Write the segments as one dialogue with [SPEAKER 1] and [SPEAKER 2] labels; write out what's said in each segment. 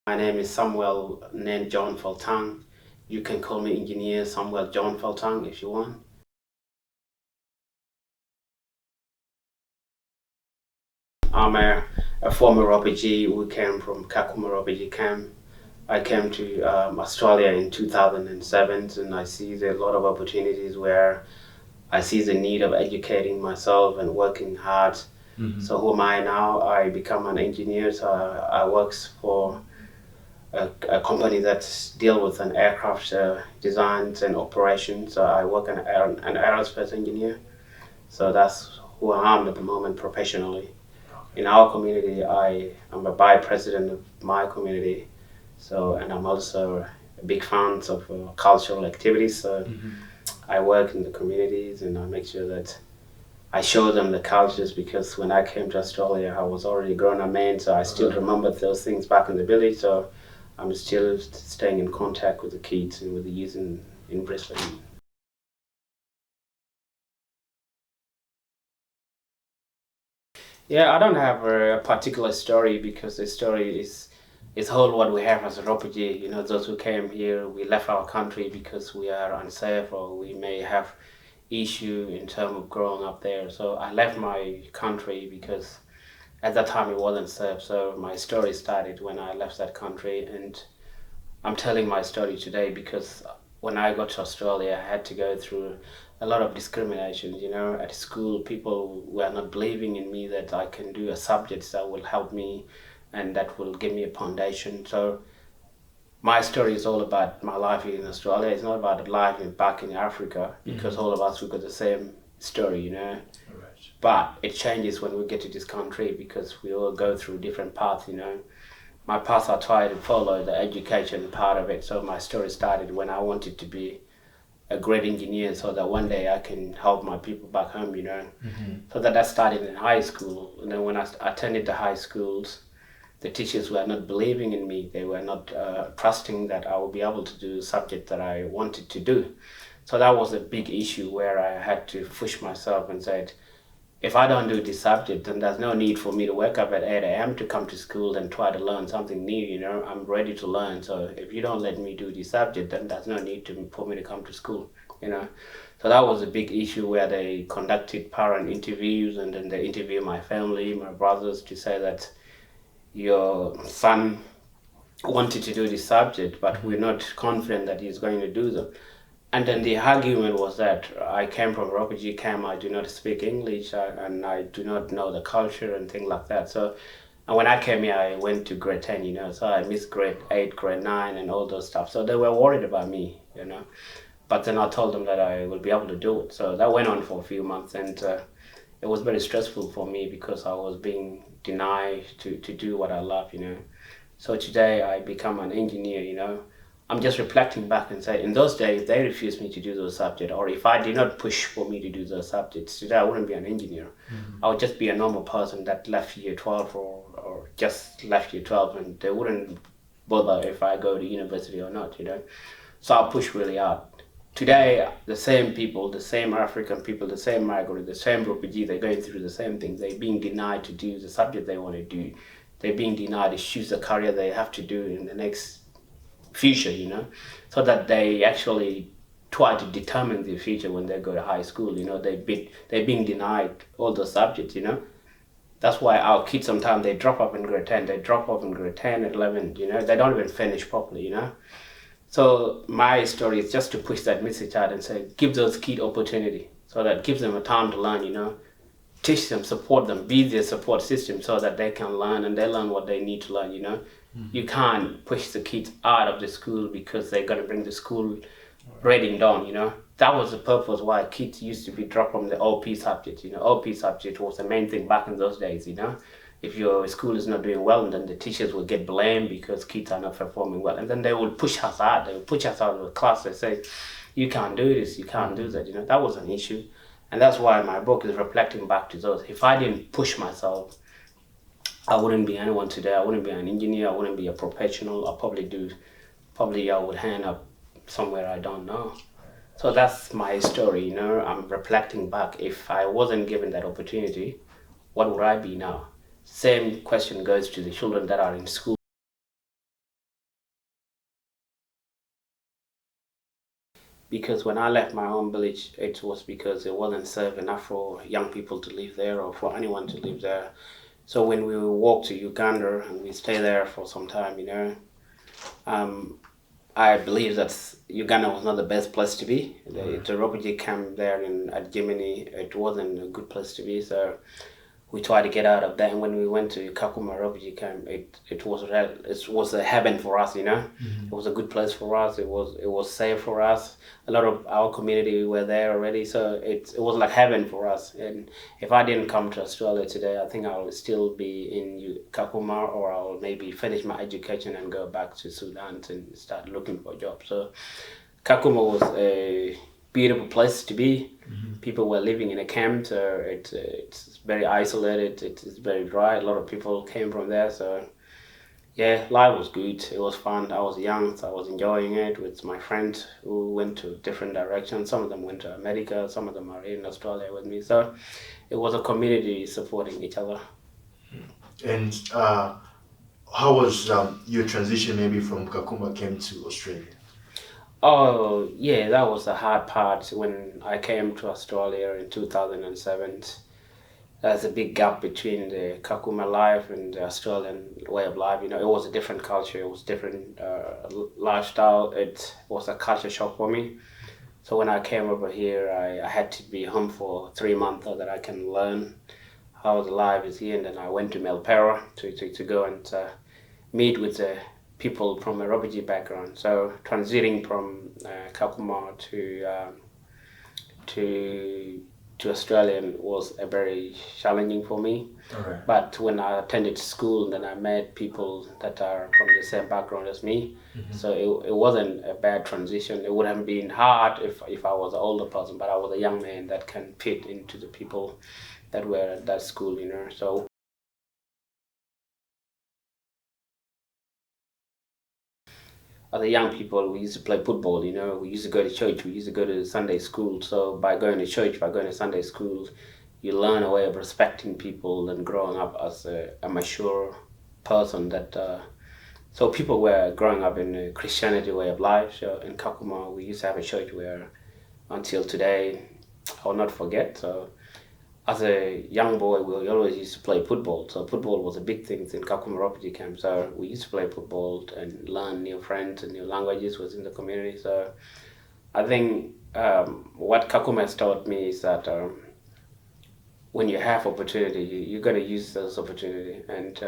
[SPEAKER 1] My name is Samuel named John Phaltang. You can call me Engineer Samuel John Phaltang if you want. I'm a former refugee who came from Kakuma refugee camp. I came to Australia in 2007 and I see there are a lot of opportunities where I see the need of educating myself and working hard. So who am I now? I become an engineer. So I work for a company that deal with an aircraft designs and operations. So I work an aerospace engineer. So that's who I am at the moment professionally. In our community, I am a vice president of my community. So and I'm also a big fan of cultural activities. So I work in the communities and I make sure that I show them the cultures because when I came to Australia, I was already grown up man, so I still remember those things back in the village. So I'm still staying in contact with the kids and with the youth in Brisbane. Yeah, I don't have a particular story because the story is whole what we have as a refugee. You know, those who came here, we left our country because we are unsafe or we may have issue in terms of growing up there. So I left my country because at that time it wasn't safe. So my story started when I left that country, and I'm telling my story today because when I got to Australia, I had to go through a lot of discrimination. You know, at school, people were not believing in me that I can do a subject that will help me and that will give me a foundation. So my story is all about my life here in Australia. It's not about life back in Africa because all of us we got the same story, you know.
[SPEAKER 2] Right.
[SPEAKER 1] But it changes when we get to this country because we all go through different paths, you know. My path I tried to follow the education part of it. So my story started when I wanted to be a great engineer so that one day I can help my people back home, you know. So that started in high school. And then when I attended the high schools, the teachers were not believing in me. They were not trusting that I would be able to do the subject that I wanted to do. So that was a big issue where I had to push myself and said, if I don't do this subject, then there's no need for me to wake up at 8 a.m. to come to school and try to learn something new, you know. I'm ready to learn. So if you don't let me do this subject, then there's no need for me to come to school, you know. So that was a big issue where they conducted parent interviews and then they interviewed my family, my brothers to say that your son wanted to do this subject, but we're not confident that he's going to do them. And then the argument was that I came from a refugee camp, I do not speak English, and I do not know the culture and things like that. So, and when I came here, I went to grade 10, you know, so I missed grade 8, grade 9, and all those stuff. So they were worried about me, you know. But then I told them that I will be able to do it. So that went on for a few months, and it was very stressful for me because I was being denied to do what I love, you know. So today I become an engineer, you know. I'm just reflecting back and say, in those days, they refused me to do those subjects, or if I did not push for me to do those subjects, today I wouldn't be an engineer. I would just be a normal person that left year 12 or just left year 12, and they wouldn't bother if I go to university or not, you know. So I push really hard. Today, the same people, the same African people, the same migrant, the same refugee, they're going through the same thing. They're being denied to do the subject they want to do. They're being denied to choose the career they have to do in the next future, you know, so that they actually try to determine their future when they go to high school, you know, they're being denied all those subjects, you know. That's why our kids sometimes they drop off in grade 10, they drop off in grade 10, 11, you know, they don't even finish properly, you know. So my story is just to push that message out and say, give those kids opportunity so that gives them a time to learn, you know, teach them, support them, be their support system so that they can learn and they learn what they need to learn, you know. You can't push the kids out of the school because they're going to bring the school grading down, you know. That was the purpose why kids used to be dropped from the OP subject, you know. OP subject was the main thing back in those days, you know. If your school is not doing well, then the teachers will get blamed because kids are not performing well. And then they will push us out. They will push us out of the class. They say, you can't do this, you can't do that, you know. That was an issue. And that's why my book is reflecting back to those. If I didn't push myself, I wouldn't be anyone today. I wouldn't be an engineer. I wouldn't be a professional. Probably I would end up somewhere I don't know. So that's my story, you know. I'm reflecting back. If I wasn't given that opportunity, what would I be now? Same question goes to the children that are in school. because when I left my home village, it was because it wasn't safe enough for young people to live there or for anyone to live there. So when we walked to Uganda and we stayed there for some time, um, I believe that Uganda was not the best place to be. The refugee camp there at Germany, it wasn't a good place to be. So we tried to get out of that. And when we went to Kakuma refugee camp, it was a heaven for us. It was a good place for us. It was safe for us. A lot of our community were there already, so it was like heaven for us. And if I didn't come to Australia today, I think I'll still be in Kakuma, or I'll maybe finish my education and go back to Sudan and start looking for a job. So Kakuma was a beautiful place to be. People were living in a camp, so it's very isolated. It's very dry. A lot of people came from there, so yeah, life was good. It was fun. I was young, so I was enjoying it with my friends who went to different directions. Some of them went to America, some of them are in Australia with me. So it was a community supporting each other.
[SPEAKER 2] And how was your transition maybe from Kakuma came to Australia?
[SPEAKER 1] Oh, yeah, that was the hard part when I came to Australia in 2007. There's a big gap between the Kakuma life and the Australian way of life. It was a different culture, it was different lifestyle. It was a culture shock for me. So when I came over here, I had to be home for 3 months so that I can learn how the life is here. And then I went to Melpera to go and meet with the people from a refugee background. So transiting from Kakuma to Australian was a very challenging for me.
[SPEAKER 2] Okay.
[SPEAKER 1] But when I attended school, then I met people that are from the same background as me. So it wasn't a bad transition. It would have been hard if I was an older person, but I was a young man that can fit into the people that were at that school. So as a young people, we used to play football. We used to go to church. We used to go to Sunday school. So by going to church, by going to Sunday school, you learn a way of respecting people and growing up as a mature person. So people were growing up in a Christianity way of life. So in Kakuma, we used to have a church where, until today, I will not forget. So as a young boy, we always used to play football. So football was a big thing in Kakuma refugee camp. So we used to play football and learn new friends and new languages within the community. So I think what Kakuma has taught me is that when you have opportunity, you're going to use those opportunity. And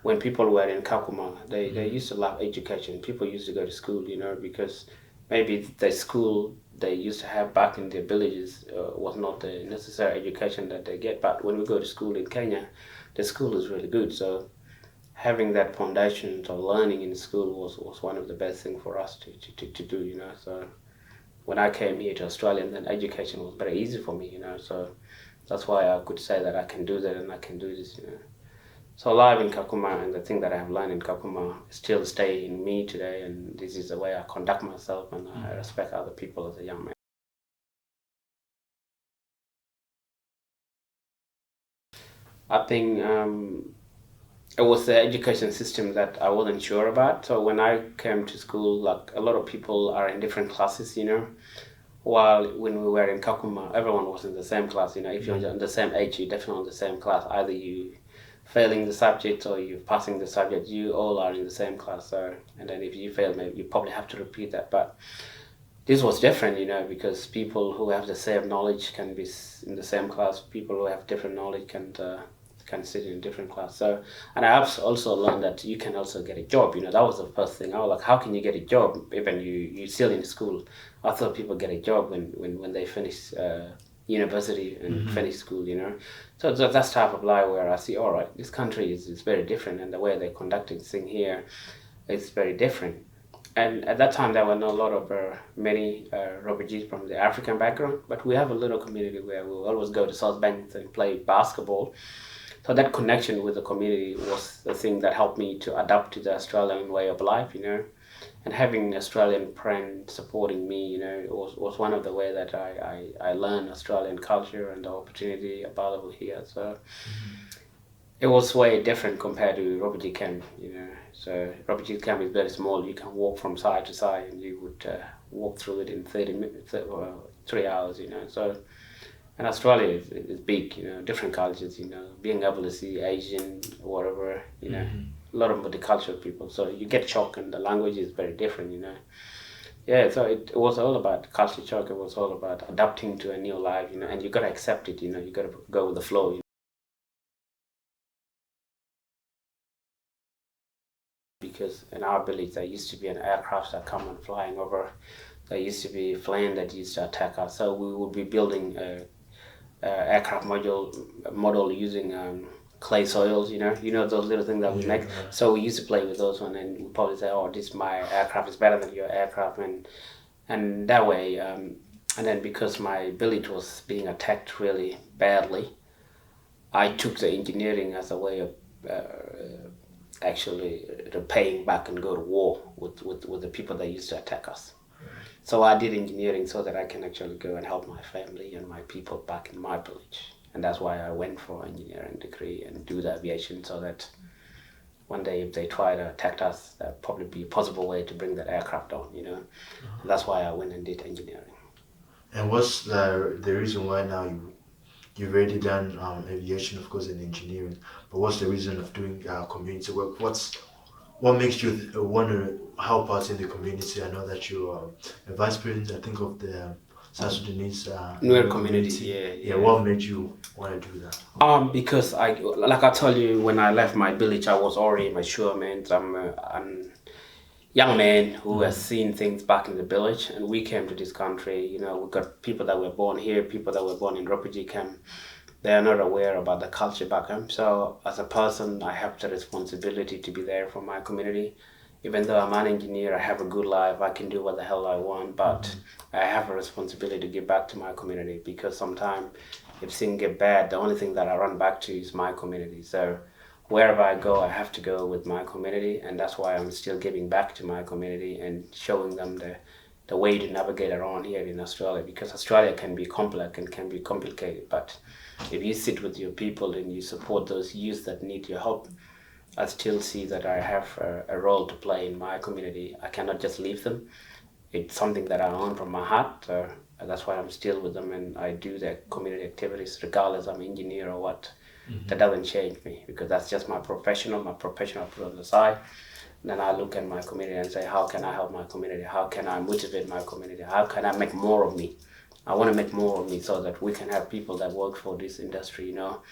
[SPEAKER 1] when people were in Kakuma, they used to love education. People used to go to school, because maybe the school they used to have back in their villages was not the necessary education that they get. But when we go to school in Kenya, the school is really good. So having that foundation of learning in school was one of the best things for us to do. So when I came here to Australia, then education was very easy for me. So that's why I could say that I can do that and I can do this. So life in Kakuma and the thing that I have learned in Kakuma still stay in me today, and this is the way I conduct myself and I respect other people as a young man. I think it was the education system that I wasn't sure about. So when I came to school, like a lot of people are in different classes, while when we were in Kakuma, everyone was in the same class. If you're in the same age, you're definitely in the same class. Either you failing the subject or you passing the subject, you all are in the same class. So, and then if you fail, maybe you probably have to repeat that. But this was different, because people who have the same knowledge can be in the same class. People who have different knowledge can sit in a different class. So, and I have also learned that you can also get a job. That was the first thing. I was like, how can you get a job even you still in school? I thought people get a job when they finish university and finish school. So that's type of life where I see, all right, this country is very different, and the way they conducting thing here is very different. And at that time, there were not a lot of many refugees from the African background, but we have a little community where we always go to South Bank and play basketball. So that connection with the community was the thing that helped me to adapt to the Australian way of life, And having an Australian friend supporting me, was one of the way that I learned Australian culture and the opportunity available here. So It was way different compared to refugee camp, you know. So refugee camp is very small. You can walk from side to side, and you would walk through it in 30 minutes or 3 hours, you know. So and Australia is big, you know, different cultures, you know, being able to see Asian, whatever, you know, a lot of multicultural people. So you get shocked, and the language is very different, you know. Yeah, so it was all about culture shock. It was all about adapting to a new life, you know, and you gotta accept it, you know, you gotta go with the flow. You know? Because in our village, there used to be an aircraft that come and flying over. There used to be a plane that used to attack us. So we would be building a aircraft model using clay soils, you know those little things that we make. So we used to play with those one, and we probably say, "Oh, this my aircraft is better than your aircraft," and that way. And then because my village was being attacked really badly, I took the engineering as a way of actually repaying back and go to war with the people that used to attack us. So I did engineering so that I can actually go and help my family and my people back in my village. And that's why I went for engineering degree and do the aviation, so that one day if they try to attack us, there'll probably be a possible way to bring that aircraft down, you know. And that's why I went and did engineering.
[SPEAKER 2] And what's the reason why now you've already done aviation, of course, and engineering, but what's the reason of doing community work? What makes you want to help out in the community? I know that you're a vice president, I think, of the South Sudanese
[SPEAKER 1] Nuer community. Yeah.
[SPEAKER 2] What made you want to do that?
[SPEAKER 1] Because like I told you, when I left my village, I was already mature, man. I'm a young man who has seen things back in the village, and we came to this country. You know, we got people that were born here, people that were born in refugee camp. They are not aware about the culture back home. So as a person, I have the responsibility to be there for my community. Even though I'm an engineer, I have a good life, I can do what the hell I want, but I have a responsibility to give back to my community, because sometimes if things get bad, the only thing that I run back to is my community. So wherever I go, I have to go with my community, and that's why I'm still giving back to my community and showing them the way to navigate around here in Australia, because Australia can be complex and can be complicated, but if you sit with your people and you support those youth that need your help, I still see that I have a role to play in my community. I cannot just leave them. It's something that I own from my heart. That's why I'm still with them, and I do their community activities regardless I'm an engineer or what. That doesn't change me, because that's just my professional I put on the side. And then I look at my community and say, how can I help my community? How can I motivate my community? How can I make more of me? I want to make more of me so that we can have people that work for this industry, you know.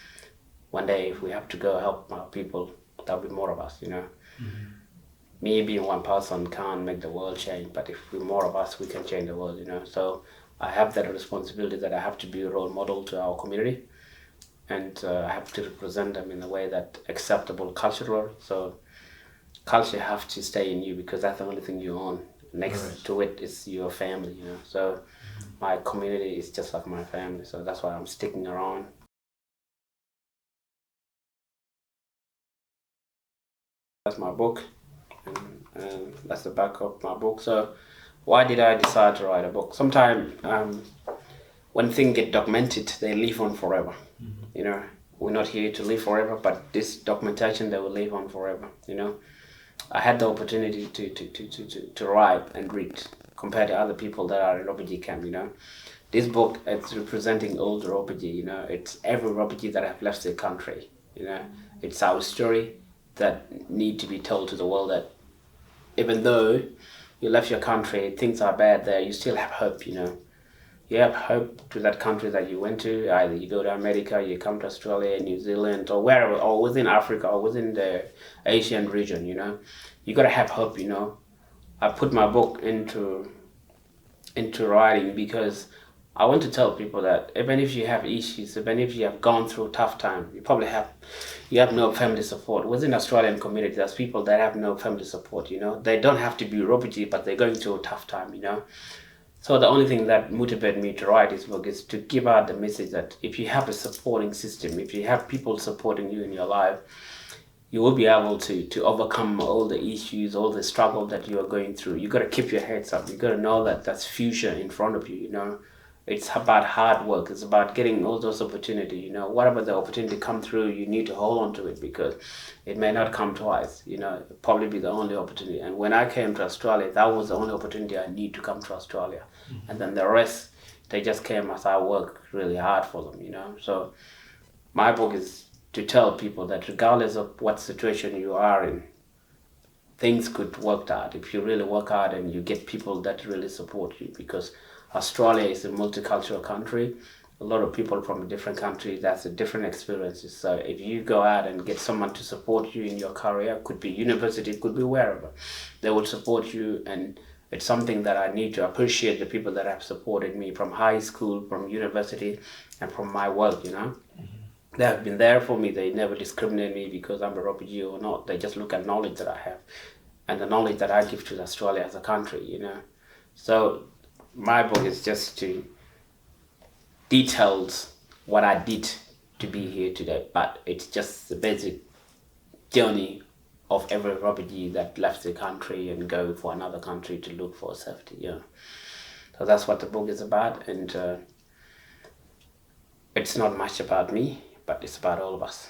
[SPEAKER 1] One day, if we have to go help our people, there'll be more of us, you know. Me being one person can't make the world change, but if we're more of us, we can change the world, you know. So I have that responsibility that I have to be a role model to our community, and I have to represent them in a way that acceptable culturally. So culture have to stay in you, because that's the only thing you own. Next to it is your family, you know. So my community is just like my family, so that's why I'm sticking around. That's my book, and that's the back of my book. So why did I decide to write a book? Sometimes when things get documented, they live on forever. You know, we're not here to live forever, but this documentation, they will live on forever, you know. I had the opportunity to write and read compared to other people that are in refugee camp, you know. This book, it's representing all the refugee, you know. It's every refugee that have left their country, you know. It's our story that need to be told to the world, that even though you left your country, things are bad there, you still have hope, you know. You have hope to that country that you went to. Either you go to America, you come to Australia, New Zealand, or wherever, or within Africa, or within the Asian region, you know. You gotta have hope, you know. I put my book into writing because I want to tell people that even if you have issues, even if you have gone through a tough time, you have no family support. Within Australian community, there's people that have no family support, you know. They don't have to be refugee, but they're going through a tough time, you know. So the only thing that motivated me to write this book is to give out the message that if you have a supporting system, if you have people supporting you in your life, you will be able to overcome all the issues, all the struggle that you are going through. You got to keep your heads up. You got to know that that's future in front of you, you know. It's about hard work. It's about getting all those opportunities. You know, whatever the opportunity come through, you need to hold on to it because it may not come twice. You know, it'll probably be the only opportunity. And when I came to Australia, that was the only opportunity I need to come to Australia. And then the rest, they just came as I worked really hard for them. You know, so my book is to tell people that regardless of what situation you are in, things could work out if you really work hard and you get people that really support you, because Australia is a multicultural country. A lot of people from different countries, that's a different experiences. So if you go out and get someone to support you in your career, could be university, could be wherever, they will support you. And it's something that I need to appreciate the people that have supported me from high school, from university, and from my work, you know. They have been there for me. They never discriminate me because I'm a refugee or not. They just look at knowledge that I have and the knowledge that I give to Australia as a country, you know. So my book is just to details what I did to be here today, but it's just the basic journey of every refugee that left the country and go for another country to look for safety, yeah. So that's what the book is about, and it's not much about me, but it's about all of us.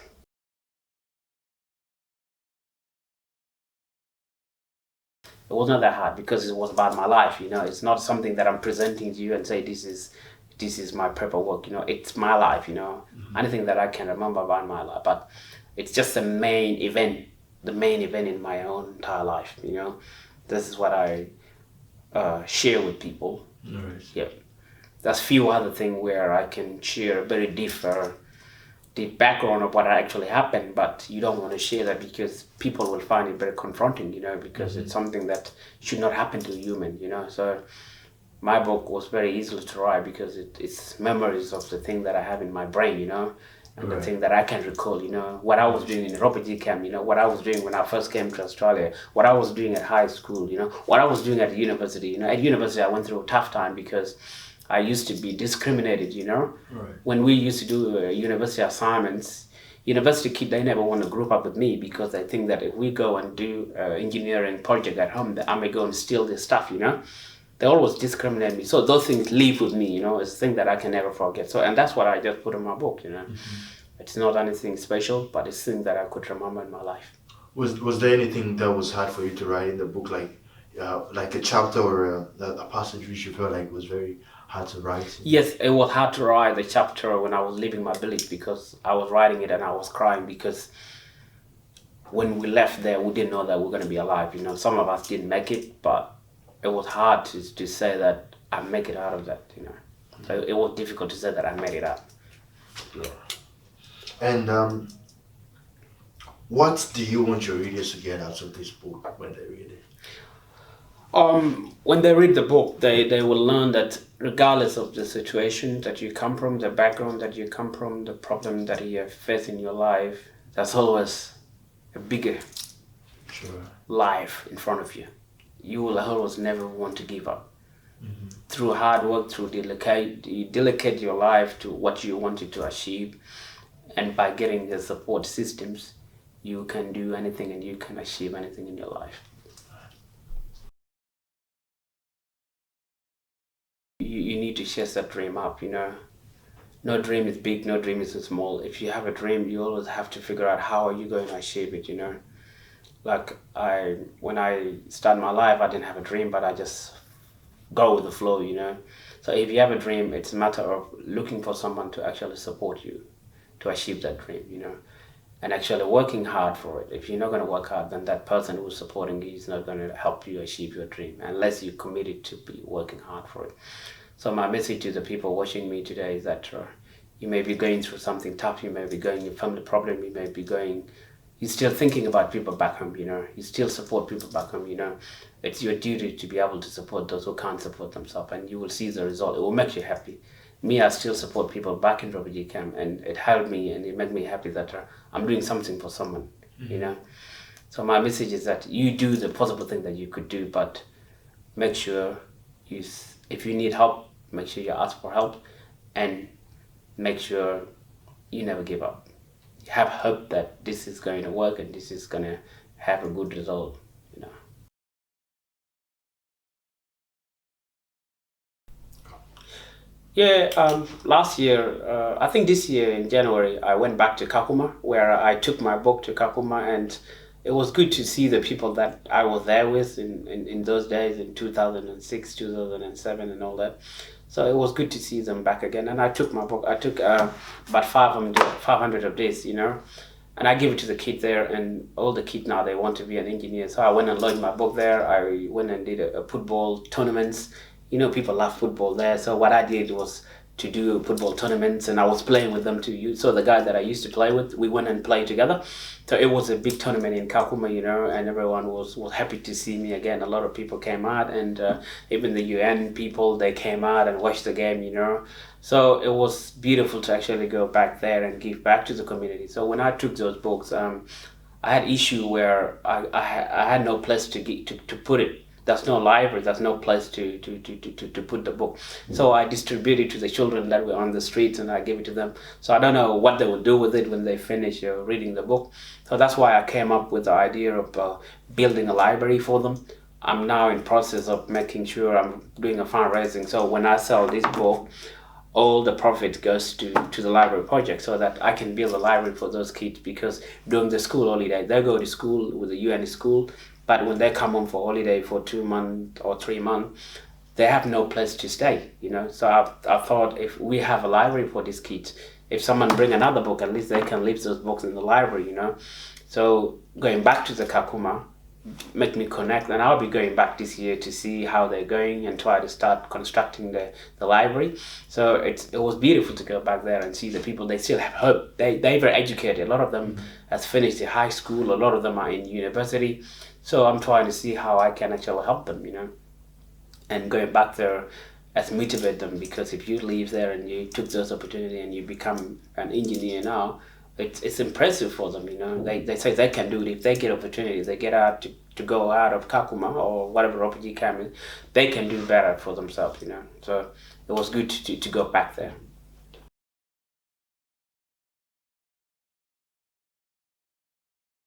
[SPEAKER 1] It was not that hard because it was about my life, you know. It's not something that I'm presenting to you and say this is my paperwork, you know. It's my life, you know. Anything that I can remember about my life, but it's just the main event in my own entire life, you know. This is what I share with people.
[SPEAKER 2] Right.
[SPEAKER 1] Yeah, there's few other things where I can share a very the background of what actually happened, but you don't want to share that because people will find it very confronting, you know, because it's something that should not happen to a human, you know. So my book was very easy to write because it's memories of the thing that I have in my brain, you know, and the thing that I can recall, you know, what I was doing in the refugee camp, you know, what I was doing when I first came to Australia, what I was doing at high school, you know, what I was doing at university. You know, at university I went through a tough time because I used to be discriminated, you know.
[SPEAKER 2] Right.
[SPEAKER 1] When we used to do university assignments, university kids, they never want to group up with me because they think that if we go and do engineering project at home, that I may go and steal their stuff, you know. They always discriminate me. So those things live with me, you know. It's a thing that I can never forget. So, and that's what I just put in my book, you know. It's not anything special, but it's a thing that I could remember in my life.
[SPEAKER 2] Was there anything that was hard for you to write in the book, like a chapter or a passage which you felt like was very hard to write?
[SPEAKER 1] Yes, it was hard to write the chapter when I was leaving my village because I was writing it and I was crying because when we left there, we didn't know that we were going to be alive. You know, some of us didn't make it, but it was hard to say that I make it out of that, you know. So it was difficult to say that I made it out. Yeah.
[SPEAKER 2] And what do you want your readers to get out of this book when they read it?
[SPEAKER 1] When they read the book, they will learn that regardless of the situation that you come from, the background that you come from, the problem that you have faced in your life, there's always a bigger life in front of you. You will always never want to give up. Through hard work, through you dedicate your life to what you wanted to achieve, and by getting the support systems, you can do anything and you can achieve anything in your life. You need to chase that dream up, you know. No dream is big, no dream is small. If you have a dream, you always have to figure out how are you going to achieve it, you know. Like when I started my life, I didn't have a dream, but I just go with the flow, you know. So if you have a dream, it's a matter of looking for someone to actually support you to achieve that dream, you know, and actually working hard for it. If you're not going to work hard, then that person who's supporting you is not going to help you achieve your dream unless you're committed to be working hard for it. So my message to the people watching me today is that you may be going through something tough, you may be going through a family problem, you may be you're still thinking about people back home, you know, you still support people back home, you know. It's your duty to be able to support those who can't support themselves, and you will see the result. It will make you happy. Me, I still support people back in refugee camp, and it helped me and it made me happy that I'm doing something for someone, you know. So my message is that you do the possible thing that you could do, but make sure if you need help, make sure you ask for help, and make sure you never give up. Have hope that this is going to work and this is going to have a good result, you know. Yeah, last year, I think this year in January, I went back to Kakuma where I took my book to Kakuma, and it was good to see the people that I was there with in those days in 2006, 2007, and all that. So it was good to see them back again. And I took my book, I took about 500 of this, and I gave it to the kids there, and all the kids now, they want to be an engineer. So I went and learned my book there. I went and did a football tournaments. People love football there. So what I did was to do football tournaments, and I was playing with them too. So the guy that I used to play with, we went and played together. So it was a big tournament in Kakuma, and everyone was happy to see me again. A lot of people came out, and even the UN people, they came out and watched the game. So it was beautiful to actually go back there and give back to the community. So when I took those books, I had issue where I had no place to put it. There's no library, there's no place to put the book. So I distributed to the children that were on the streets, and I gave it to them. So I don't know what they will do with it when they finish reading the book. So that's why I came up with the idea of building a library for them. I'm now in process of making sure I'm doing a fundraising. So when I sell this book, all the profit goes to the library project so that I can build a library for those kids, because during the school holiday, they go to school with the UN school, but when they come home for holiday for 2 months or 3 months, they have no place to stay. So I thought, if we have a library for these kids, if someone bring another book, at least they can leave those books in the library. So going back to the Kakuma, make me connect, and I'll be going back this year to see how they're going and try to start constructing the library. So it was beautiful to go back there and see the people. They still have hope. They very educated. A lot of them has finished the high school. A lot of them are in university. So I'm trying to see how I can actually help them. And going back there as motivate them, because if you leave there and you took those opportunity and you become an engineer now, it's impressive for them. They say they can do it. If they get opportunity, they get out to go out of Kakuma or whatever refugee camp is, they can do better for themselves. So it was good to go back there.